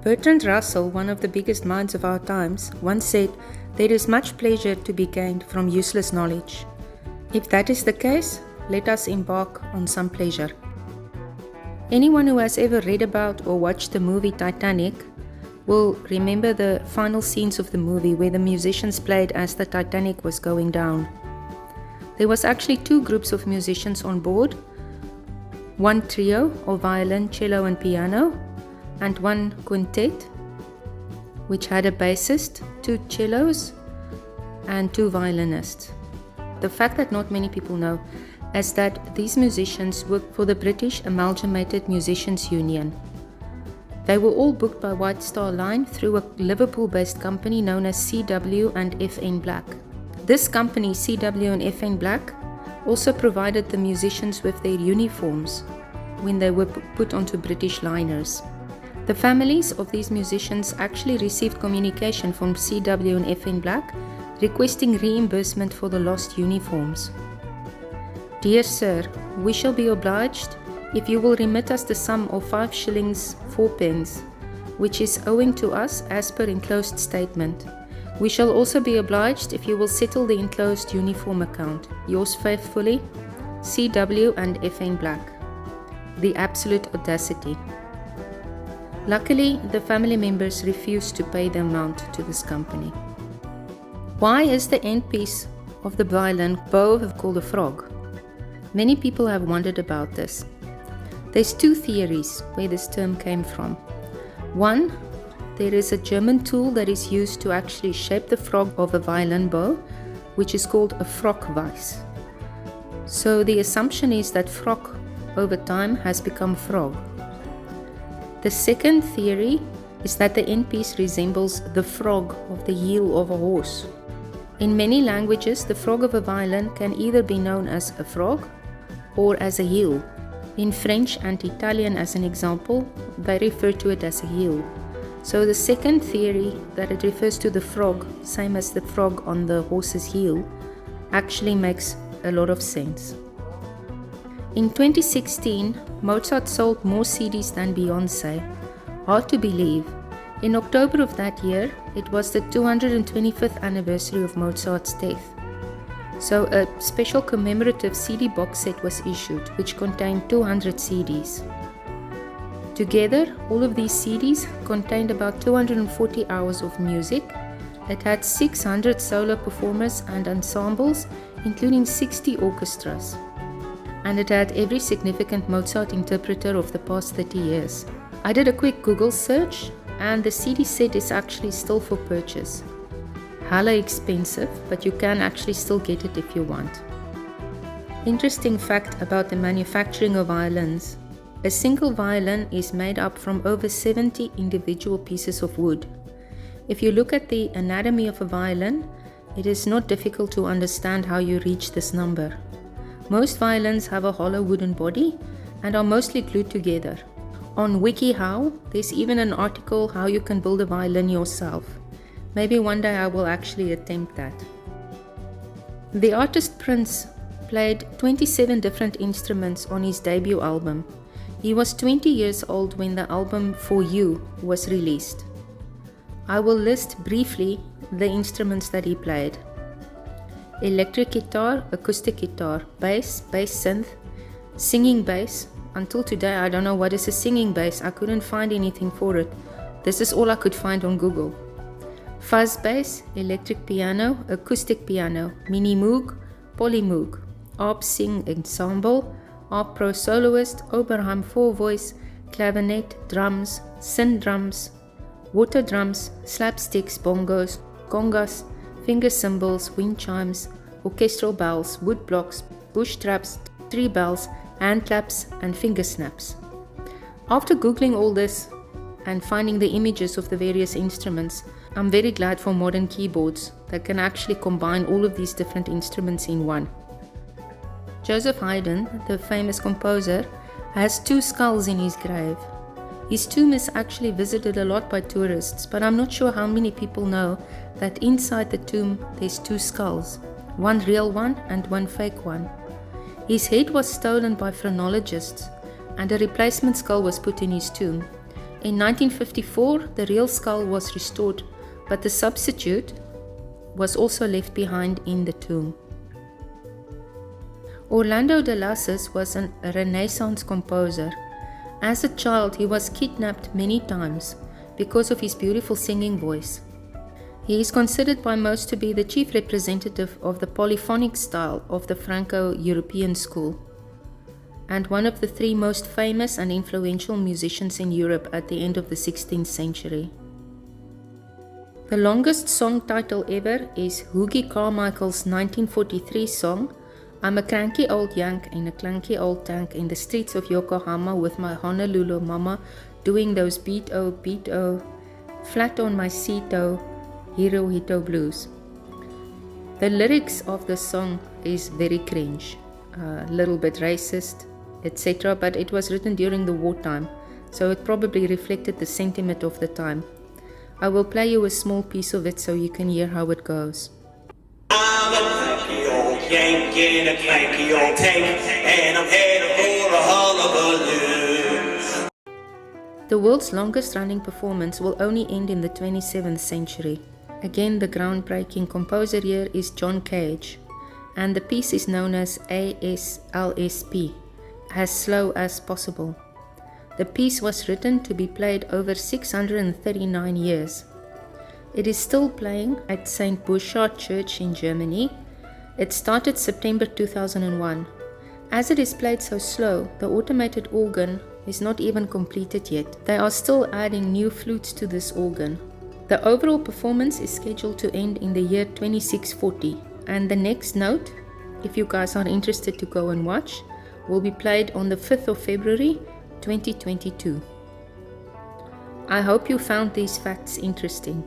Bertrand Russell, one of the biggest minds of our times, once said, "There is much pleasure to be gained from useless knowledge." If that is the case, let us embark on some pleasure. Anyone who has ever read about or watched the movie Titanic will remember the final scenes of the movie where the musicians played as the Titanic was going down. There was actually two groups of musicians on board, one trio of violin, cello and piano, and one quintet, which had a bassist, two cellos, and two violinists. The fact that not many people know is that these musicians worked for the British Amalgamated Musicians Union. They were all booked by White Star Line through a Liverpool-based company known as CW and FN Black. This company, CW and FN Black, also provided the musicians with their uniforms when they were put onto British liners. The families of these musicians actually received communication from CW and FN Black requesting reimbursement for the lost uniforms. "Dear sir, we shall be obliged if you will remit us the sum of 5 shillings 4 pence, which is owing to us as per enclosed statement. We shall also be obliged if you will settle the enclosed uniform account. Yours faithfully, CW and FN Black." The absolute audacity. Luckily, the family members refused to pay the amount to this company. Why is the end piece of the violin bow called a frog? Many people have wondered about this. There's two theories where this term came from. One, there is a German tool that is used to actually shape the frog of a violin bow, which is called a Frockvise. So the assumption is that frock over time has become frog. The second theory is that the end piece resembles the frog of the heel of a horse. In many languages, the frog of a violin can either be known as a frog or as a heel. In French and Italian, as an example, they refer to it as a heel. So the second theory, that it refers to the frog, same as the frog on the horse's heel, actually makes a lot of sense. In 2016, Mozart sold more CDs than Beyoncé. Hard to believe. In October of that year, it was the 225th anniversary of Mozart's death. So a special commemorative CD box set was issued, which contained 200 CDs. Together, all of these CDs contained about 240 hours of music. It had 600 solo performers and ensembles, including 60 orchestras. And it had every significant Mozart interpreter of the past 30 years. I did a quick Google search, and the CD set is actually still for purchase. Hella expensive, but you can actually still get it if you want. Interesting fact about the manufacturing of violins. A single violin is made up from over 70 individual pieces of wood. If you look at the anatomy of a violin, it is not difficult to understand how you reach this number. Most violins have a hollow wooden body and are mostly glued together. On WikiHow, there's even an article how you can build a violin yourself. Maybe one day I will actually attempt that. The artist Prince played 27 different instruments on his debut album. He was 20 years old when the album For You was released. I will list briefly the instruments that he played. Electric guitar, acoustic guitar, bass synth, singing bass. Until today, I don't know what is a singing bass. I couldn't find anything for it. This is all I could find on Google. Fuzz bass, electric piano, acoustic piano, mini moog, polymoog, ARP sing ensemble, ARP pro soloist, Oberheim 4-voice, clavinet, drums, synth drums, water drums, slapsticks, bongos, congas, finger cymbals, wind chimes, orchestral bells, wood blocks, bush traps, tree bells, hand claps, and finger snaps. After Googling all this and finding the images of the various instruments, I'm very glad for modern keyboards that can actually combine all of these different instruments in one. Joseph Haydn, the famous composer, has 2 skulls in his grave. His tomb is actually visited a lot by tourists, but I'm not sure how many people know that inside the tomb there's 2 skulls, one real one and one fake one. His head was stolen by phrenologists, and a replacement skull was put in his tomb. In 1954, the real skull was restored, but the substitute was also left behind in the tomb. Orlando de Lasas was a Renaissance composer. As a child, he was kidnapped many times because of his beautiful singing voice. He is considered by most to be the chief representative of the polyphonic style of the Franco-European school, and one of the three most famous and influential musicians in Europe at the end of the 16th century. The longest song title ever is Hoogie Carmichael's 1943 song, "I'm a cranky old yank in a clunky old tank in the streets of Yokohama with my Honolulu mama doing those beat-o, flat on my seat-o, Hirohito blues." The lyrics of the song is very cringe, a little bit racist, etc., but it was written during the wartime, so it probably reflected the sentiment of the time. I will play you a small piece of it so you can hear how it goes. I'm a cranky old yank in a cranky old tank, and I'm headed for a hullabaloo. The world's longest running performance will only end in the 27th century. Again, the groundbreaking composer here is John Cage, and the piece is known as ASLSP, as slow as possible. The piece was written to be played over 639 years. It is still playing at St. Burchard Church in Germany. It started September 2001. As it is played so slow, the automated organ is not even completed yet. They are still adding new flutes to this organ. The overall performance is scheduled to end in the year 2640, and the next note, if you guys are interested to go and watch, will be played on the 5th of February 2022. I hope you found these facts interesting.